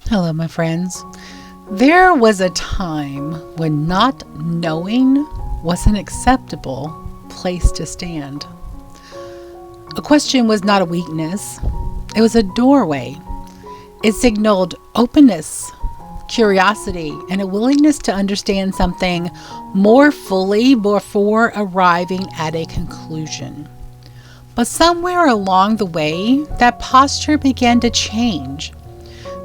Hello, my friends. There was a time when not knowing was an acceptable place to stand. A question was not a weakness, it was a doorway. It signaled openness, curiosity, and a willingness to understand something more fully before arriving at a conclusion. But somewhere along the way, that posture began to change.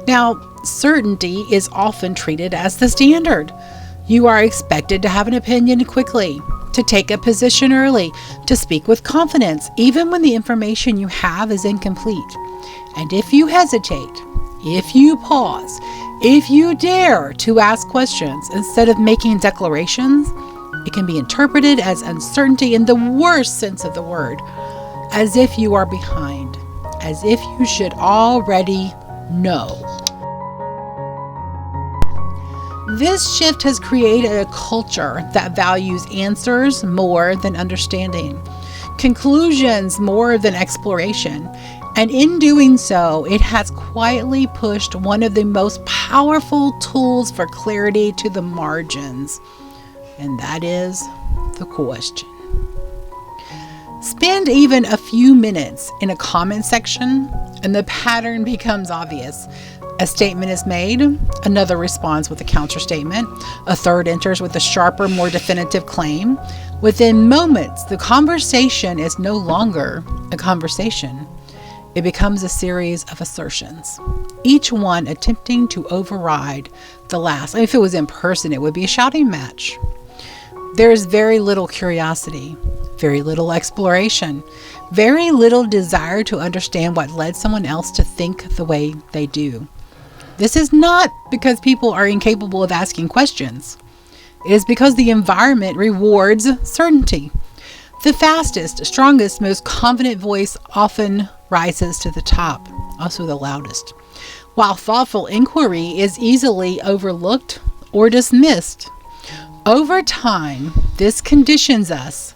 Now, certainty is often treated as the standard. You are expected to have an opinion quickly, to take a position early, to speak with confidence, even when the information you have is incomplete. And if you hesitate, if you pause, if you dare to ask questions instead of making declarations, it can be interpreted as uncertainty in the worst sense of the word, as if you are behind, as if you should already know. This shift has created a culture that values answers more than understanding, conclusions more than exploration, and in doing so, it has quietly pushed one of the most powerful tools for clarity to the margins, and that is the question. Spend even a few minutes in a comment section, and the pattern becomes obvious. A statement is made, another responds with a counter statement, a third enters with a sharper, more definitive claim. Within moments, the conversation is no longer a conversation. It becomes a series of assertions, each one attempting to override the last. If it was in person, it would be a shouting match. There is very little curiosity, very little exploration, very little desire to understand what led someone else to think the way they do. This is not because people are incapable of asking questions. It is because the environment rewards certainty. The fastest, strongest, most confident voice often rises to the top, also the loudest, while thoughtful inquiry is easily overlooked or dismissed. Over time, this conditions us.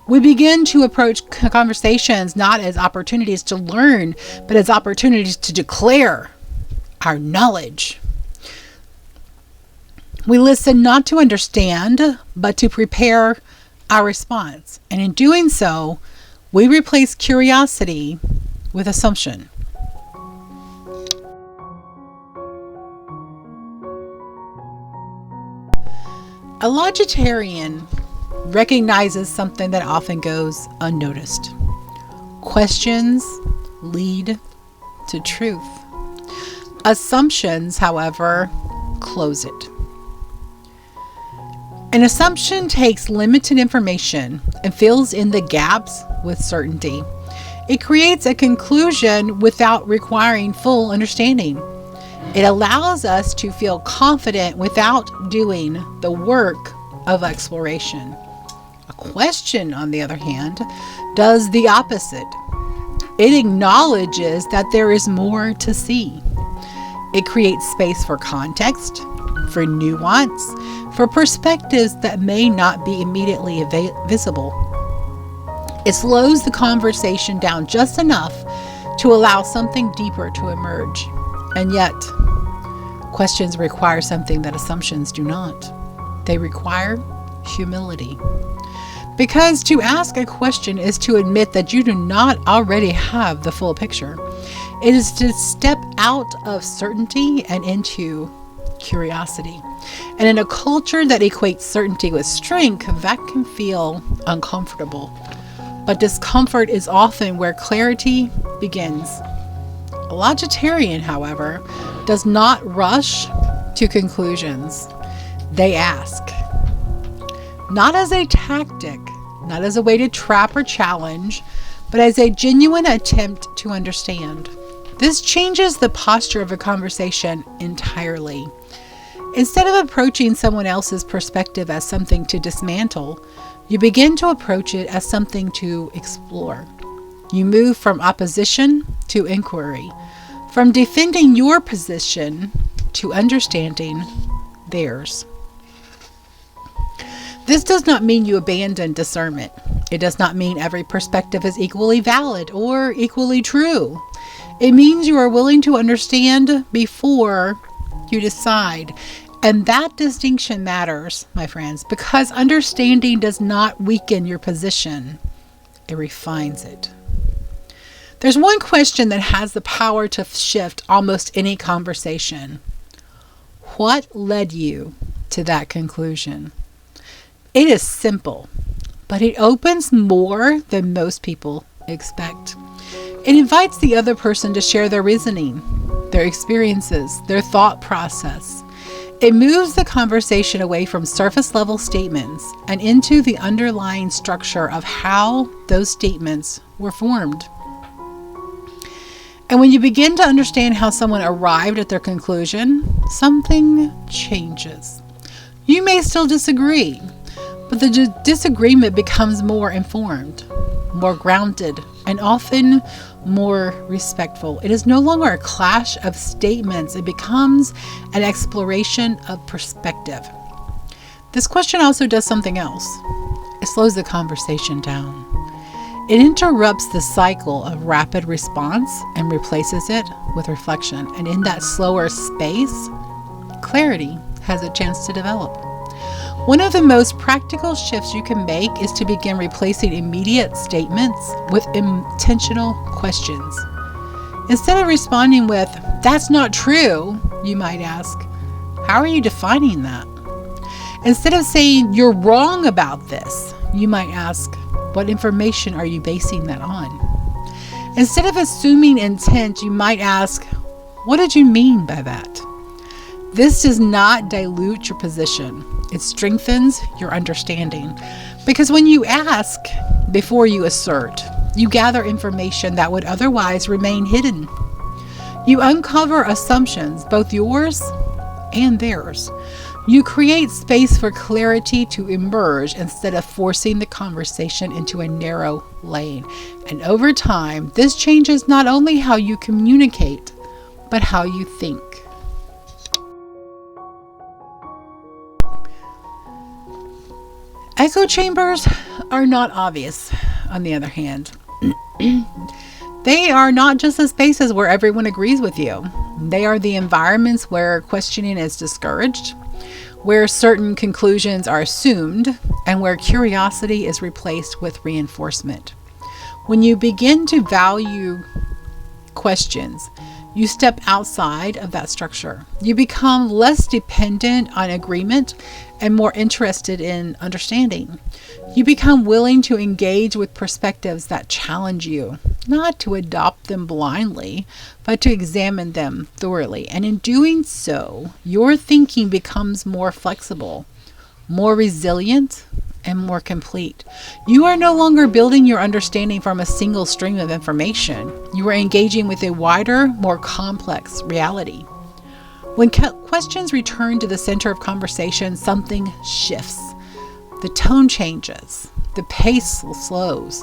We begin to approach conversations not as opportunities to learn, but as opportunities to declare our knowledge. We listen not to understand, but to prepare our response. And in doing so, we replace curiosity with assumption. A Logitarian recognizes something that often goes unnoticed. Questions lead to truth. Assumptions, however, close it. An assumption takes limited information and fills in the gaps with certainty. It creates a conclusion without requiring full understanding. It allows us to feel confident without doing the work of exploration. A question, on the other hand, does the opposite. It acknowledges that there is more to see. It creates space for context, for nuance, for perspectives that may not be immediately visible. It slows the conversation down just enough to allow something deeper to emerge. And yet, questions require something that assumptions do not. They require humility. Because to ask a question is to admit that you do not already have the full picture. It is to step out of certainty and into curiosity. And in a culture that equates certainty with strength, that can feel uncomfortable. But discomfort is often where clarity begins. A Logitarian, however, does not rush to conclusions. They ask. Not as a tactic, not as a way to trap or challenge, but as a genuine attempt to understand. This changes the posture of a conversation entirely. Instead of approaching someone else's perspective as something to dismantle, you begin to approach it as something to explore. You move from opposition to inquiry, from defending your position to understanding theirs. This does not mean you abandon discernment. It does not mean every perspective is equally valid or equally true. It means you are willing to understand before you decide. And that distinction matters, my friends, because understanding does not weaken your position. It refines it. There's one question that has the power to shift almost any conversation. What led you to that conclusion? It is simple, but it opens more than most people expect. It invites the other person to share their reasoning, their experiences, their thought process. It moves the conversation away from surface level statements and into the underlying structure of how those statements were formed. And when you begin to understand how someone arrived at their conclusion, something changes. You may still disagree, but the disagreement becomes more informed, more grounded, and often more respectful. It is no longer a clash of statements. It becomes an exploration of perspective. This question also does something else. It slows the conversation down. It interrupts the cycle of rapid response and replaces it with reflection. And in that slower space, clarity has a chance to develop. One of the most practical shifts you can make is to begin replacing immediate statements with intentional questions. Instead of responding with, "That's not true," you might ask, "How are you defining that?" Instead of saying, "You're wrong about this," you might ask, "What information are you basing that on?" Instead of assuming intent, you might ask, "What did you mean by that?" This does not dilute your position. It strengthens your understanding. Because when you ask before you assert, you gather information that would otherwise remain hidden. You uncover assumptions, both yours and theirs. You create space for clarity to emerge instead of forcing the conversation into a narrow lane. And over time, this changes not only how you communicate, but how you think. Echo chambers are not obvious, on the other hand. They are not just the spaces where everyone agrees with you. They are the environments where questioning is discouraged, where certain conclusions are assumed, and where curiosity is replaced with reinforcement. When you begin to value questions, you step outside of that structure. You become less dependent on agreement and more interested in understanding. You become willing to engage with perspectives that challenge you, not to adopt them blindly, but to examine them thoroughly. And in doing so, your thinking becomes more flexible, more resilient, and more complete. You are no longer building your understanding from a single stream of information. You are engaging with a wider, more complex reality. When questions return to the center of conversation, something shifts. The tone changes. The pace slows.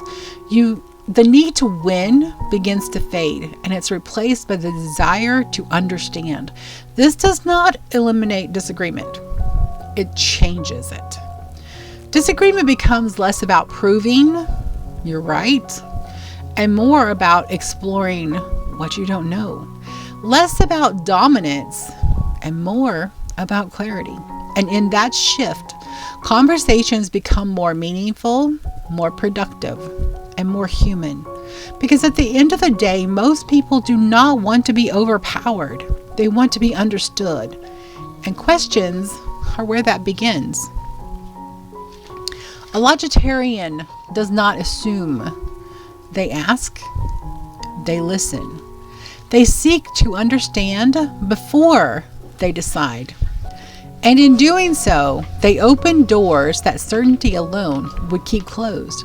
The need to win begins to fade, and it's replaced by the desire to understand. This does not eliminate disagreement. It changes it. Disagreement becomes less about proving you're right and more about exploring what you don't know. Less about dominance and more about clarity. And in that shift, conversations become more meaningful, more productive, and more human. Because at the end of the day, most people do not want to be overpowered. They want to be understood. And questions are where that begins. A Logitarian does not assume. They ask, they listen. They seek to understand before they decide. And in doing so, they open doors that certainty alone would keep closed.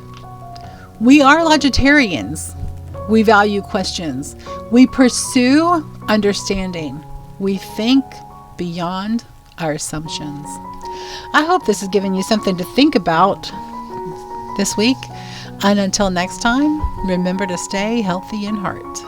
We are Logitarians. We value questions. We pursue understanding. We think beyond our assumptions. I hope this has given you something to think about this week. And until next time, remember to stay healthy in heart.